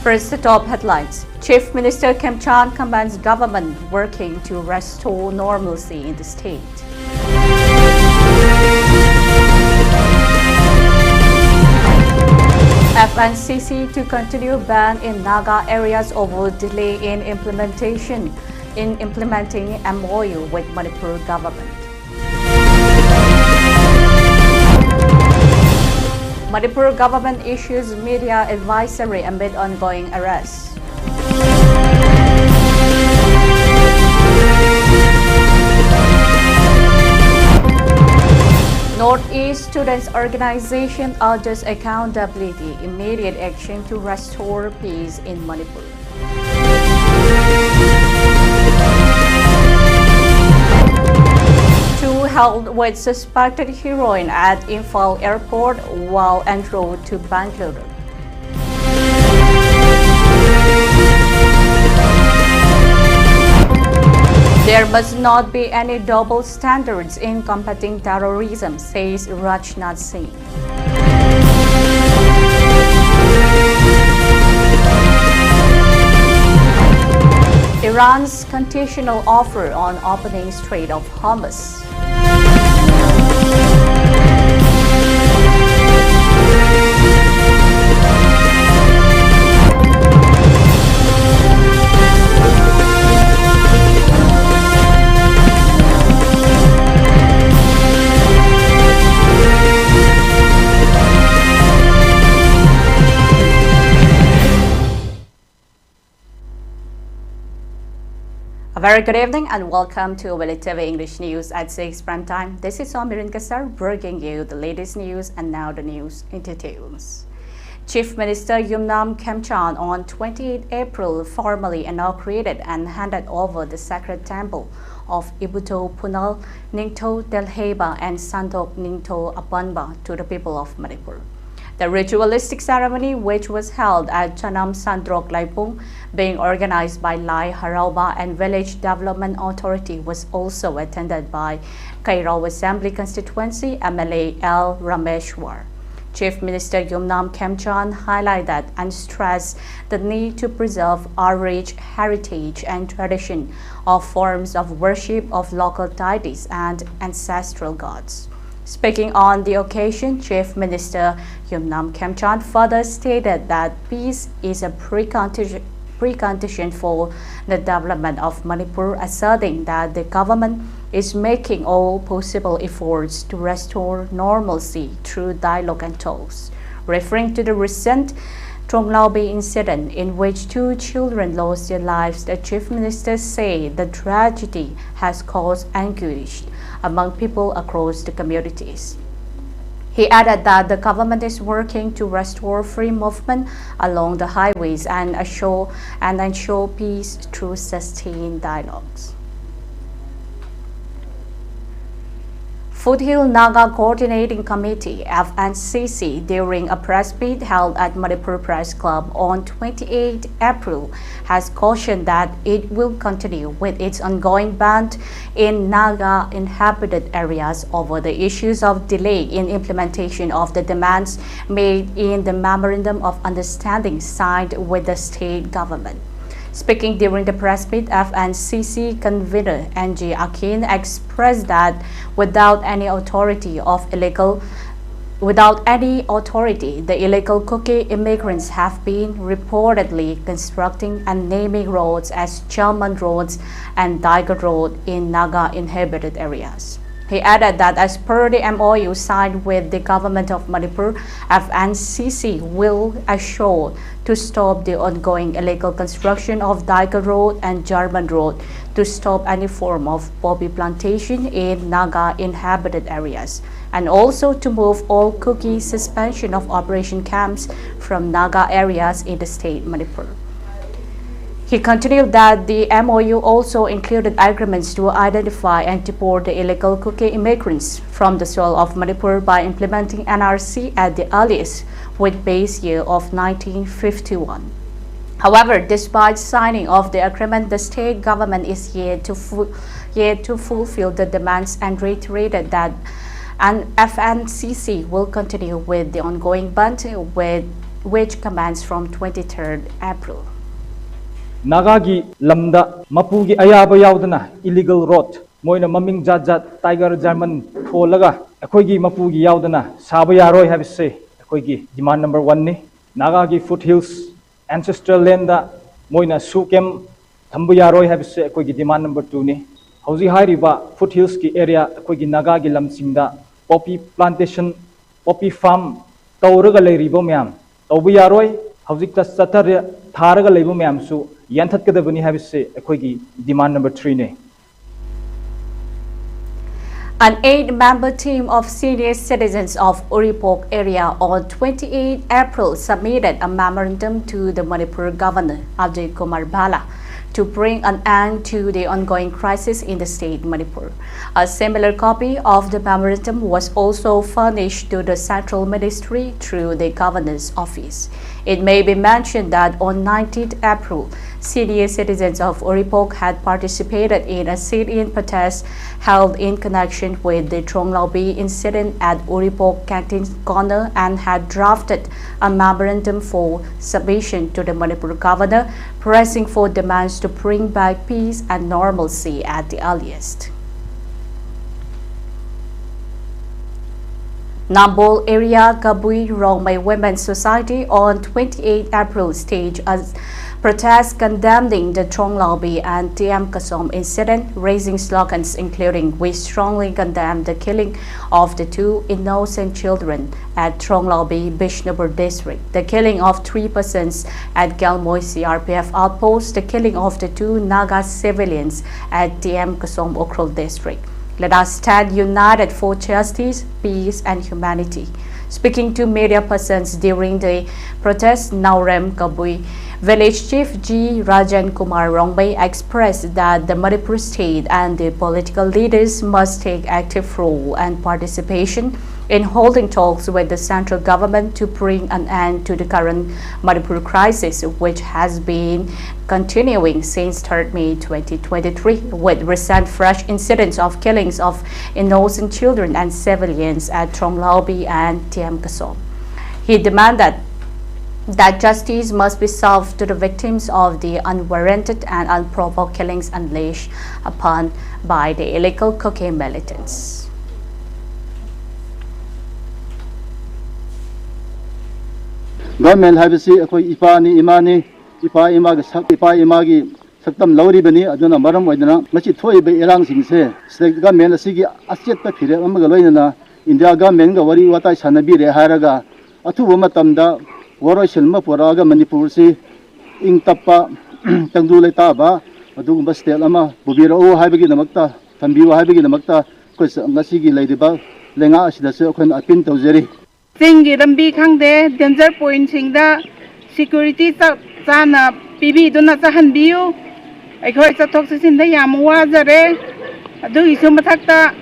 First, the top headlines. Chief Minister Kim Chan commends government working to restore normalcy in the state. FNCC to continue ban in Naga areas over delay in implementing MOU with Manipur government. Manipur government issues media advisory amid ongoing arrests. Northeast Students Organization urges accountability, immediate action to restore peace in Manipur. Two held with suspected heroin at Imphal Airport while en route to Bangalore. There must not be any double standards in combating terrorism, says Rajnath Singh. Iran's conditional offer on opening Strait of Hormuz. A very good evening and welcome to ELITETV English News at 6 prime time. This is Somirin bringing you the latest news, and now the news in details. Chief Minister Yumnam Kemchan on 28 April formally inaugurated and handed over the sacred temple of Ibuto Punal Ningto Delheba and Sandok Ningto Apanba to the people of Manipur. The ritualistic ceremony, which was held at Chanam Sandrok Laipung, being organized by Lai Harauba and Village Development Authority, was also attended by Kairao Assembly Constituency MLA L. Rameshwar. Chief Minister Yumnam Kemchan highlighted and stressed the need to preserve our rich heritage and tradition of forms of worship of local deities and ancestral gods. Speaking on the occasion, Chief Minister Yumnam Kemchan further stated that peace is a precondition for the development of Manipur, asserting that the government is making all possible efforts to restore normalcy through dialogue and talks. Referring to the recent Tromlaubi incident in which 2 children lost their lives, the Chief Minister said the tragedy has caused anguish among people across the communities. He added that the government is working to restore free movement along the highways and ensure peace through sustained dialogues. Foothill Naga Coordinating Committee FNCC during a press meet held at Manipur Press Club on 28 April has cautioned that it will continue with its ongoing ban in Naga inhabited areas over the issues of delay in implementation of the demands made in the Memorandum of Understanding signed with the state government. Speaking during the press meet, FNCC convener NG Akin expressed that without any authority, the illegal cookie immigrants have been reportedly constructing and naming roads as Chalman Roads and Daigar Road in Naga inhabited areas. He added that as per the MOU signed with the government of Manipur, FNCC will assure to stop the ongoing illegal construction of Daigar Road and Jarman Road, to stop any form of poppy plantation in Naga inhabited areas, and also to move all cookie suspension of operation camps from Naga areas in the state Manipur. He continued that the MOU also included agreements to identify and deport the illegal cookie immigrants from the soil of Manipur by implementing NRC at the earliest, with base year of 1951. However, despite signing of the agreement, the state government is yet to fulfill the demands and reiterated that an FNCC will continue with the ongoing ban which commenced from 23rd April. Nagagi lamda mapugi ayaba yaudana illegal road moina maming jat tiger German tholaga akoigi mapugi yaudana saba yaroi habise akoigi demand number 1 ni Nagagi foothills ancestral land da moina sukem thambu yaroi habise akoigi demand number 2 ni hauji hairiba foothills ki area akoigi Nagagi lamsingda poppy plantation poppy farm tawraga leiribo myam tawbu yaroi hauji satar tharaga leibo myam su yantat kadabani habise akoigi demand number 3 ne. An 8-member team of senior citizens of Uripok area on 28 April submitted a memorandum to the Manipur governor, Ajay Kumar Bala, to bring an end to the ongoing crisis in the state Manipur. A similar copy of the memorandum was also furnished to the central ministry through the governor's office. It may be mentioned that on 19th April, senior citizens of Uripok had participated in a sit-in protest held in connection with the Tronglaubi incident at Uripok Canteen Corner and had drafted a memorandum for submission to the Manipur governor, pressing for demands to bring back peace and normalcy at the earliest. Nambol area Kabui Rongmei Women's Society on 28 April staged a protest condemning the Tronglaubi and TM Kasom incident, raising slogans including "We strongly condemn the killing of the 2 innocent children at Tronglaubi, Bishnupur district, the killing of 3 persons at Galmoy CRPF outpost, the killing of the 2 Naga civilians at TM Kasom Okrol district. Let us stand united for justice, peace and humanity." Speaking to media persons during the protest, Naurem Kabui Village Chief G. Rajan Kumar Rongmei expressed that the Manipur state and the political leaders must take active role and participation in holding talks with the central government to bring an end to the current Manipur crisis, which has been continuing since 3rd May 2023, with recent fresh incidents of killings of innocent children and civilians at Tronglaubi and TM Kasom. He demanded that justice must be served to the victims of the unwarranted and unprovoked killings unleashed upon by the illegal cocaine militants. Government habisi akoi ipani imani ipa imagi saktam lauri bani aduna maram oidana machi thoi be erang singse state government asigi aset pa phire amaga loinana India government ga wari watai sanabi re haraga athuba matamda waroi silma poraga Manipur si ing tappa tangdu leta ba adugumba state ama bubira o haibagi namakta tambiwa haibagi namakta koi ngasigi leidiba lenga asida se khon apin tawjeri Singi Rambi Kangde, danger point Singda, security Sana, Bibi Donasahan Biu, I call it a toxin in the Yamuazare, do Isumatakta,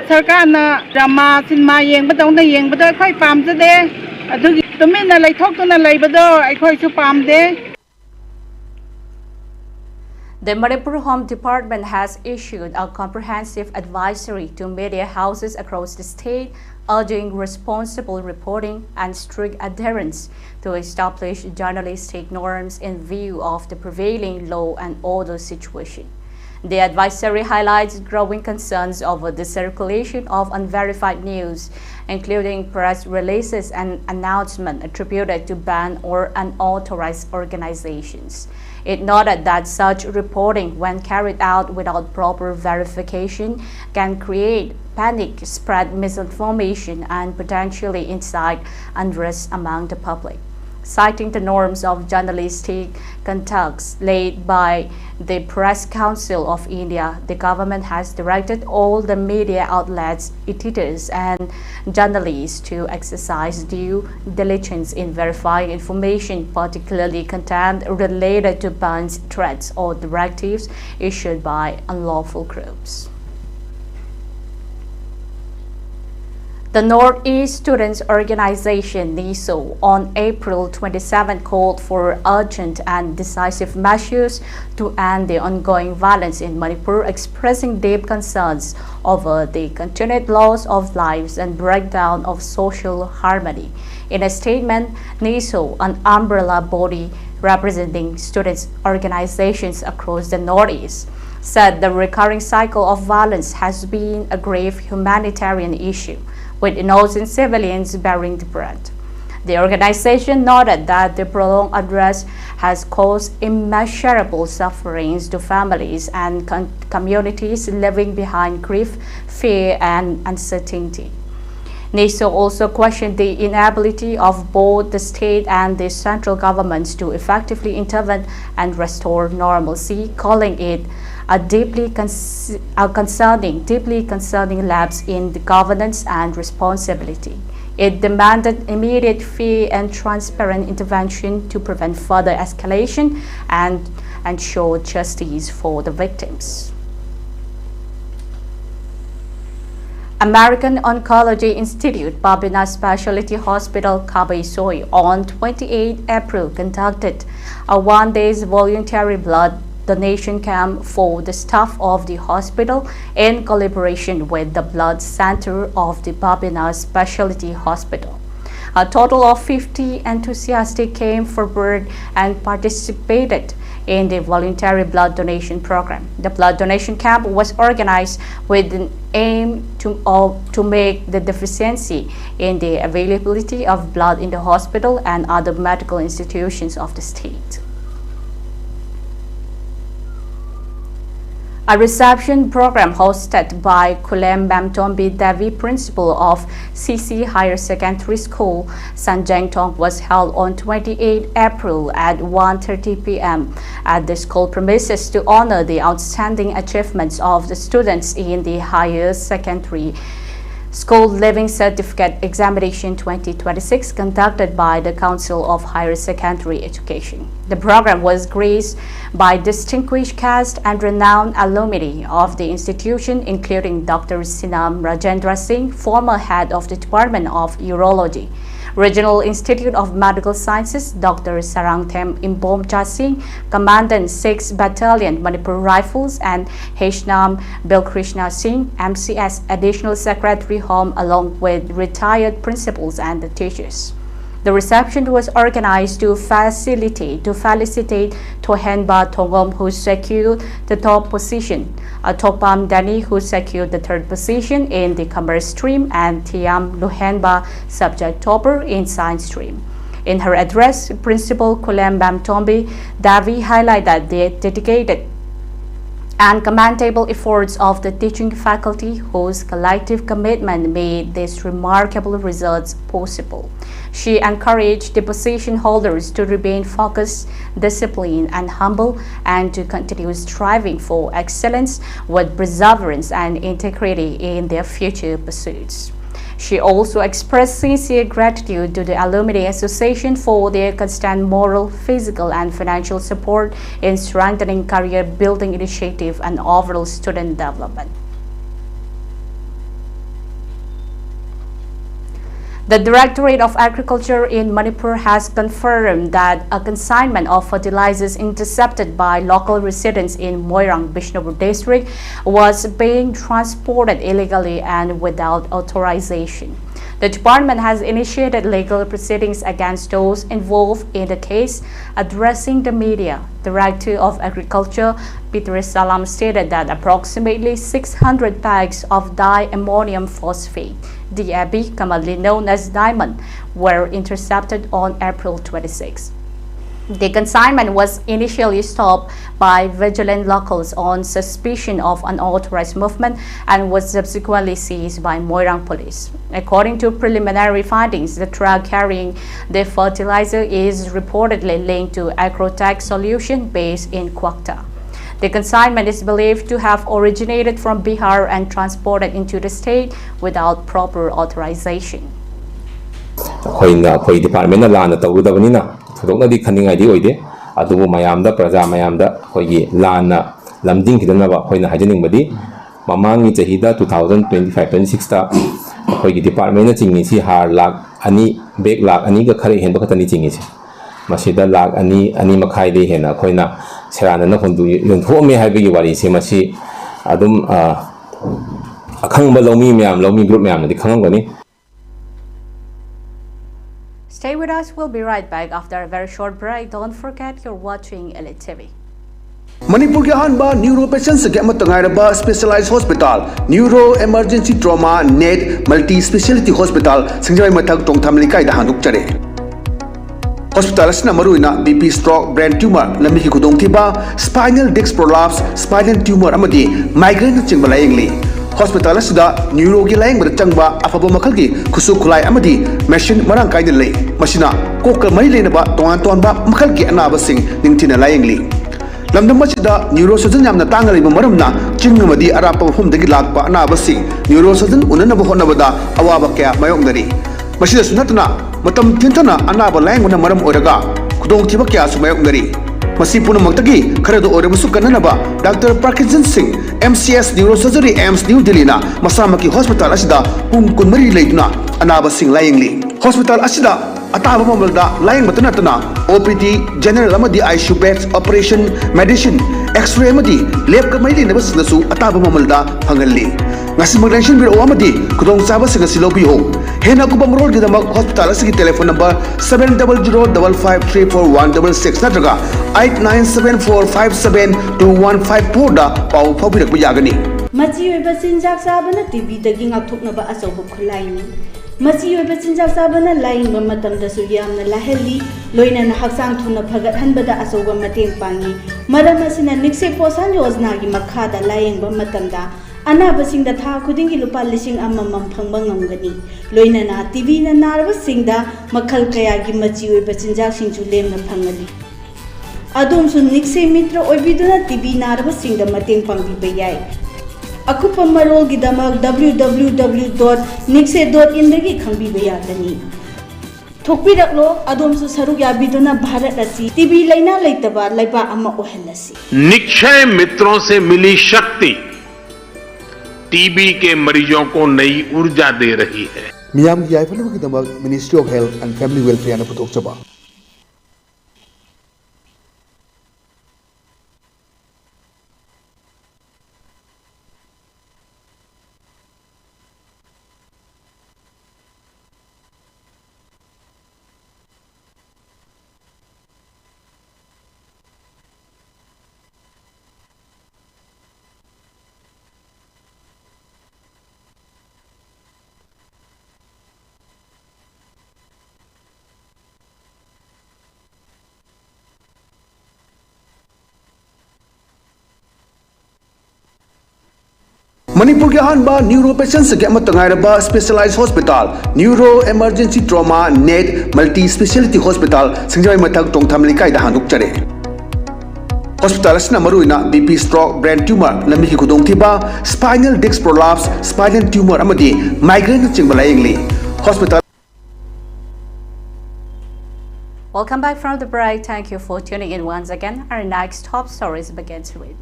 Sarkana, Drama, in my yang, but on the yang, but I quite palm today. I do the men I talk to the labor door, I call you palm day. The Manipur Home Department has issued a comprehensive advisory to media houses across the state, urging responsible reporting and strict adherence to established journalistic norms in view of the prevailing law and order situation. The advisory highlights growing concerns over the circulation of unverified news, including press releases and announcements attributed to banned or unauthorized organizations. It noted that such reporting, when carried out without proper verification, can create panic, spread misinformation, and potentially incite unrest among the public. Citing the norms of journalistic conduct laid by the Press Council of India, the government has directed all the media outlets, editors, and journalists to exercise due diligence in verifying information, particularly content related to bans, threats, or directives issued by unlawful groups. The The Northeast Students Organization (NISO) on April 27 called for urgent and decisive measures to end the ongoing violence in Manipur, expressing deep concerns over the continued loss of lives and breakdown of social harmony. In a statement, NISO, an umbrella body representing students' organizations across the Northeast, said the recurring cycle of violence has been a grave humanitarian issue, with innocent civilians bearing the brunt. The organization noted that the prolonged unrest has caused immeasurable sufferings to families and communities living behind grief, fear, and uncertainty. NISO also questioned the inability of both the state and the central governments to effectively intervene and restore normalcy, calling it a deeply concerning lapse in the governance and responsibility. It demanded immediate, fair, and transparent intervention to prevent further escalation and ensure justice for the victims. American Oncology Institute, Babina Specialty Hospital, Kabaisoi, on 28 April conducted a one-day voluntary blood donation camp for the staff of the hospital in collaboration with the Blood Center of the Babina Specialty Hospital. A total of 50 enthusiasts came forward and participated in the voluntary blood donation program. The blood donation camp was organized with an aim to make the deficiency in the availability of blood in the hospital and other medical institutions of the state. A reception program hosted by Kulem Bamtombi Devi, principal of CC Higher Secondary School, Sanjangtong, was held on 28 April at 1:30 p.m. at the school premises to honor the outstanding achievements of the students in the Higher Secondary School Living Certificate Examination 2026 conducted by the Council of Higher Secondary Education. The program was graced by distinguished cast and renowned alumni of the institution, including Dr. Sinam Rajendra Singh, former head of the Department of Urology, Regional Institute of Medical Sciences, Dr. Sarangthem Imbomcha Singh, Commandant 6th Battalion Manipur Rifles, and Heshnam Bilkrishna Singh, MCS Additional Secretary Home, along with retired principals and the teachers. The reception was organized to felicitate Tohenba Tongom, who secured the top position, Tokpam Dani, who secured the third position in the commerce stream, and Tiam Luhenba, subject topper in science stream. In her address, Principal Kulem Bamtombi Davi highlighted the dedicated and commendable efforts of the teaching faculty, whose collective commitment made these remarkable results possible. She encouraged the position holders to remain focused, disciplined, and humble, and to continue striving for excellence with perseverance and integrity in their future pursuits. She also expressed sincere gratitude to the Alumni Association for their constant moral, physical, and financial support in strengthening career building initiative and overall student development. The Directorate of Agriculture in Manipur has confirmed that a consignment of fertilizers intercepted by local residents in Moirang, Bishnupur district was being transported illegally and without authorization. The department has initiated legal proceedings against those involved in the case. Addressing the media, Director of Agriculture Peter Salam stated that approximately 600 bags of diammonium phosphate, DAB, commonly known as diamond, were intercepted on April 26. The consignment was initially stopped by vigilant locals on suspicion of unauthorized movement and was subsequently seized by Moirang police. According to preliminary findings, the truck carrying the fertilizer is reportedly linked to Agrotech Solution based in Kwakta. The consignment is believed to have originated from Bihar and transported into the state without proper authorization. Our department Thudoknadi Khaningai Oide, Adubu Mayamda, Praja Mayamda, Hoyi, Lana, Lamding Hidanaba, Hoina Hajaning Badi, Mamangi Jahida 2025-26, ꯑꯩꯈꯣꯏꯒꯤ ꯗꯤꯄꯥꯔꯠꯃꯦꯟꯅ ꯆꯤꯡꯉꯤꯁꯤ ꯍꯥꯔ ꯂꯥꯛ ꯑꯅꯤ bag ꯂꯥꯛ ꯑꯅꯤꯒ ꯈꯔ ꯍꯦꯟꯕ ꯈꯛꯇꯅꯤ ꯆꯤꯡꯉꯤꯁꯤ ꯃꯁꯤꯗ ꯂꯥꯛ ꯑꯅꯤ ꯃꯈꯥꯏꯗꯩ ꯍꯦꯟꯅ ꯑꯩꯈꯣꯏꯅ ꯁꯦꯔꯥꯟꯅꯅ ꯌꯣꯟꯊꯣꯛꯑꯝꯃꯦ ꯍꯥꯏꯕꯒꯤ ꯋꯥꯔꯤꯁꯤ ꯃꯁꯤ ꯑꯗꯨꯝ ꯑꯈꯪꯕ ꯂꯧꯃꯤ group ꯃꯌꯥꯝꯅꯗꯤ ꯈꯪꯉꯝꯒꯅꯤ. Stay with us. We'll be right back after a very short break. Don't forget you're watching Elite TV. Manipur ke hanba neuro patients ke amatangairaba specialized hospital neuro emergency trauma net multi speciality hospital singjai mathak tongtham likai da handuk chare hospital asna maruina BP stroke brain tumor lami ki khudong thiba spinal disc prolapse spinal tumor amadi migraine chingba layengli hospital asida neuro gi layeng bada changba afaba makhal gi khusu khulai amadi machine marang kai de lei masina kokka mari lenaba tongan ba makhal gi anaba sing ningthina layengli lamdam asida neurosurgeon yamna tanga leiba maramna chingmadi arapa mafum dagi lakpa anaba sing neurosurgeon unanaba honabada awaba kya mayongdari masida sunatna matam thintana anaba layengna maram oraga khudong thiba kya sumayongdari masi punamakdagi kharado orabusu kananaba Dr. Parkinson Singh MCS Neurosurgery AIMS New Delhi na masamaki hospital asida pung kunmari leiduna anaba sing layengli hospital asida ataba mamalda layeng matana OPD general amadi ICU beds operation medicine x-ray amadi lab ka mai lena basnasu ataba mamalda phangalli ngasi maglension biro amadi kudong chaba singa silobi ho hena kubam rol gidamak hospital asigi telephone number 7005534166 natraga 8974572154 da pau phabirak yagani machi oiba sinjak sabana TV dagi ngakthoknaba asobu khulaini machi oiba sinjak sabana laingba matamdasu yamna lahelli loinana haksang thuna phagat hanbada asoba mateng pangi madam asina nikse posan yojna gi makhada laingba matamda anabasingda tha khudingi lupa lising amamam phangba ngamgani loinana TV na narba singda makhal kaya gi machi oiba sinjak singju lemna phangani adom sun nikse mitra oibiduna TV narba singda mateng pangbi yai akupa marol gidamak www.nikse.in dagi khangbi yagani thokpiraklo adom su saruk yabiduna bharat asi TV laina leitaba laiba ama ohelasi Nikshay मित्रों से मिली शक्ति TB के मरीजों को नई ऊर्जा दे रही है मियाम की आइफल की दमक ministry of health and family welfare ने पुतोक चबा Manipur ke hanba neuro patients ke amatangairaba specialized hospital neuro emergency trauma net multi speciality hospital singjai mathak tongtham likai da handuk chare hospital asna maruina BP stroke brain tumor lami ki khudong thiba spinal disc prolapse spinal tumor amadi migraine chingba layengli hospital. Welcome back from the break. Thank you for tuning in once again. Our next top stories begins with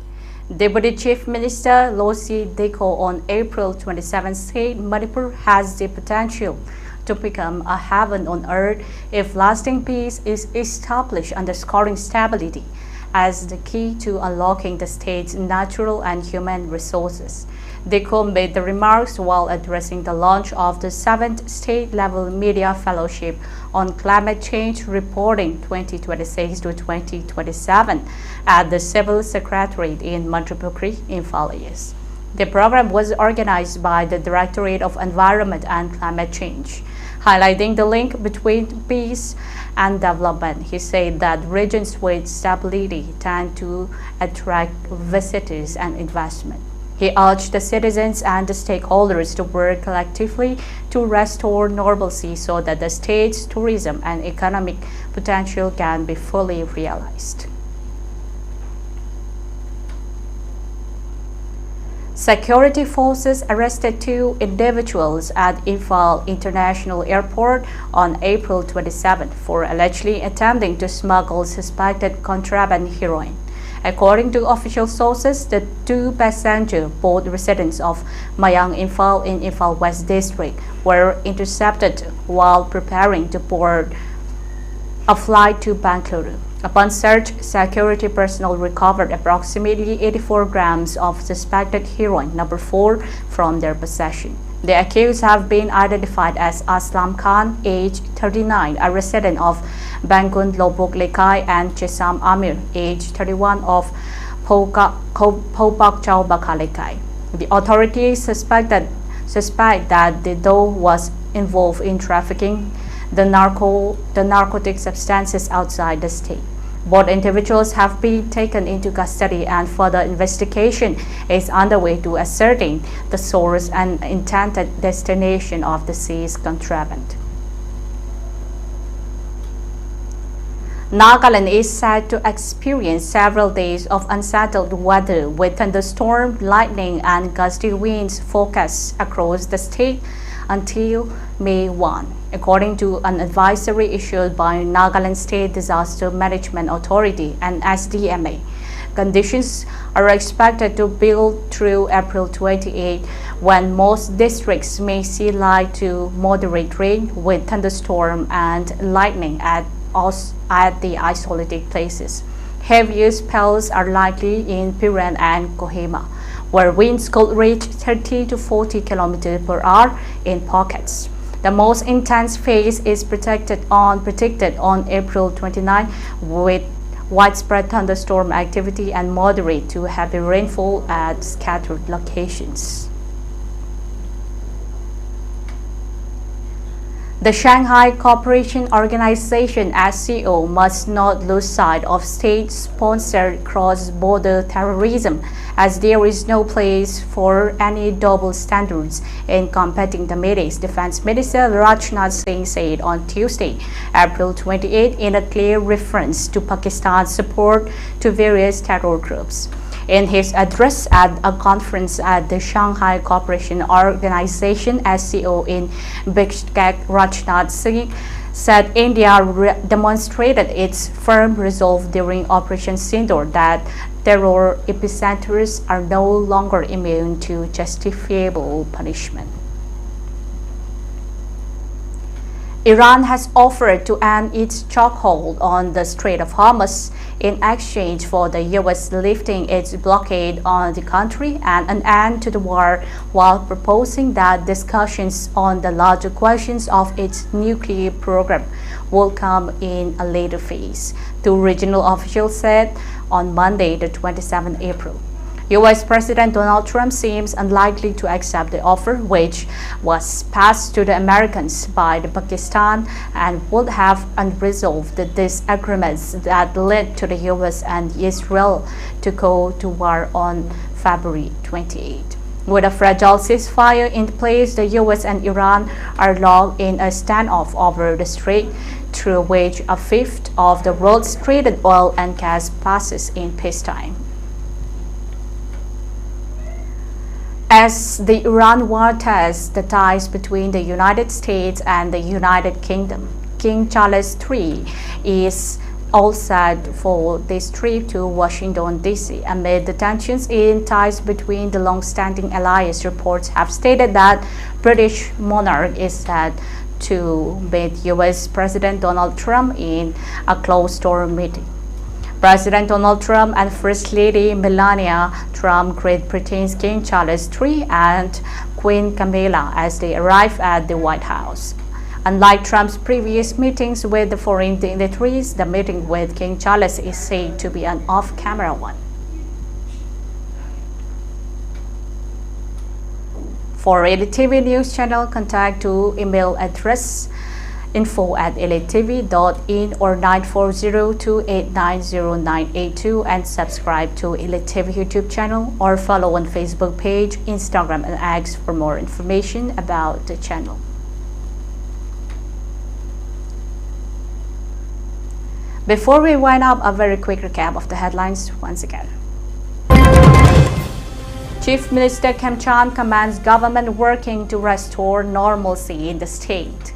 Deputy Chief Minister Losi Deko on April 27 said Manipur has the potential to become a heaven on earth if lasting peace is established, underscoring stability as the key to unlocking the state's natural and human resources. Deko made the remarks while addressing the launch of the 7th state-level media fellowship on climate change reporting 2026 to 2027 at the Civil Secretariat in Manipur in Falaise. The program was organized by the Directorate of Environment and Climate Change, highlighting the link between peace and development. He said that regions with stability tend to attract visitors and investment. He urged the citizens and the stakeholders to work collectively to restore normalcy so that the state's tourism and economic potential can be fully realized. Security forces arrested 2 individuals at Imphal International Airport on April 27 for allegedly attempting to smuggle suspected contraband heroin. According to official sources, the two passengers, both residents of Mayang Imphal in Imphal West District, were intercepted while preparing to board a flight to Bangalore. Upon search, security personnel recovered approximately 84 grams of suspected heroin number 4 from their possession. The accused have been identified as Aslam Khan, age 39, a resident of Bangun Lobok Lekai, and Chesam Amir, age 31, of Popak Chau Bakalekai. The authorities suspect that the duo was involved in trafficking the narcotic substances outside the state. Both individuals have been taken into custody and further investigation is underway to ascertain the source and intended destination of the seized contraband. Nagaland is said to experience several days of unsettled weather with thunderstorm, lightning and gusty winds forecast across the state until May 1, according to an advisory issued by Nagaland State Disaster Management Authority and SDMA. Conditions are expected to build through April 28, when most districts may see light to moderate rain with thunderstorm and lightning at the isolated places. Heavier spells are likely in Piran and Kohima, where winds could reach 30 to 40 km per hour in pockets. The most intense phase is predicted on April 29, with widespread thunderstorm activity and moderate to heavy rainfall at scattered locations. The Shanghai Cooperation Organization (SCO) must not lose sight of state-sponsored cross-border terrorism, as there is no place for any double standards in combating the menace, Defense Minister Rajnath Singh said on Tuesday, April 28, in a clear reference to Pakistan's support to various terror groups. In his address at a conference at the Shanghai Cooperation Organization (SCO) in Bishkek, Rajnath Singh said India demonstrated its firm resolve during Operation Sindoor that terror epicenters are no longer immune to justifiable punishment. Iran has offered to end its chokehold on the Strait of Hormuz in exchange for the U.S. lifting its blockade on the country and an end to the war, while proposing that discussions on the larger questions of its nuclear program will come in a later phase, two regional officials said on Monday, the 27th April. U.S. President Donald Trump seems unlikely to accept the offer, which was passed to the Americans by the Pakistan and would have unresolved the disagreements that led to the U.S. and Israel to go to war on February 28. With a fragile ceasefire in place, the U.S. and Iran are locked in a standoff over the strait, through which a fifth of the world's traded oil and gas passes in peacetime. As the Iran war tests the ties between the United States and the United Kingdom, King Charles III is all set for this trip to Washington, D.C. amid the tensions in ties between the long-standing alliance. Reports have stated that British monarch is set to meet U.S. President Donald Trump in a closed-door meeting. President Donald Trump and First Lady Melania Trump greet Britain's King Charles III and Queen Camilla as they arrive at the White House. Unlike Trump's previous meetings with the foreign dignitaries, the meeting with King Charles is said to be an off-camera one. For ELITETV News Channel, contact to email address info@elitetv.in or 940-289-0982 and subscribe to ELITETV YouTube channel or follow on Facebook page, Instagram and X for more information about the channel. Before we wind up, a very quick recap of the headlines once again. Chief Minister Khemchand commands government working to restore normalcy in the state.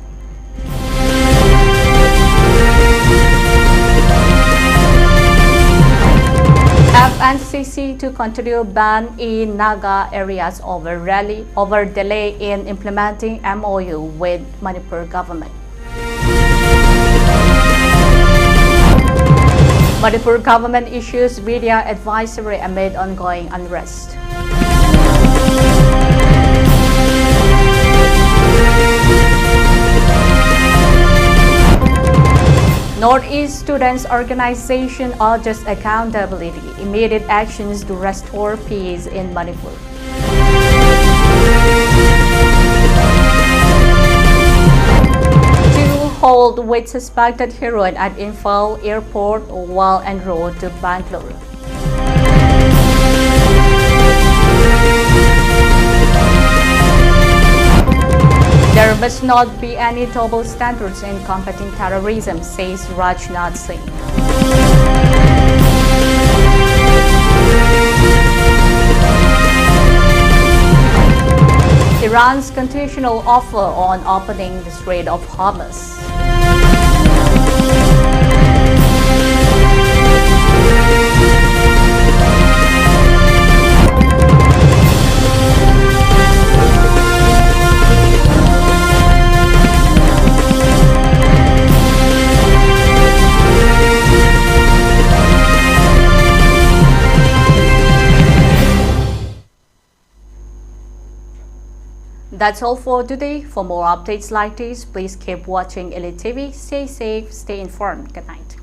FNCC to continue ban in Naga areas over delay in implementing MOU with Manipur government. Manipur government issues media advisory amid ongoing unrest. Northeast Students Organization urges accountability, immediate actions to restore peace in Manipur. Hold with suspected heroin at Imphal airport while en route to Bangalore. There must not be any double standards in combating terrorism, says Rajnath Singh. Iran's conditional offer on opening the Strait of Hormuz. That's all for today. For more updates like this, please keep watching ELITETV. Stay safe, stay informed. Good night.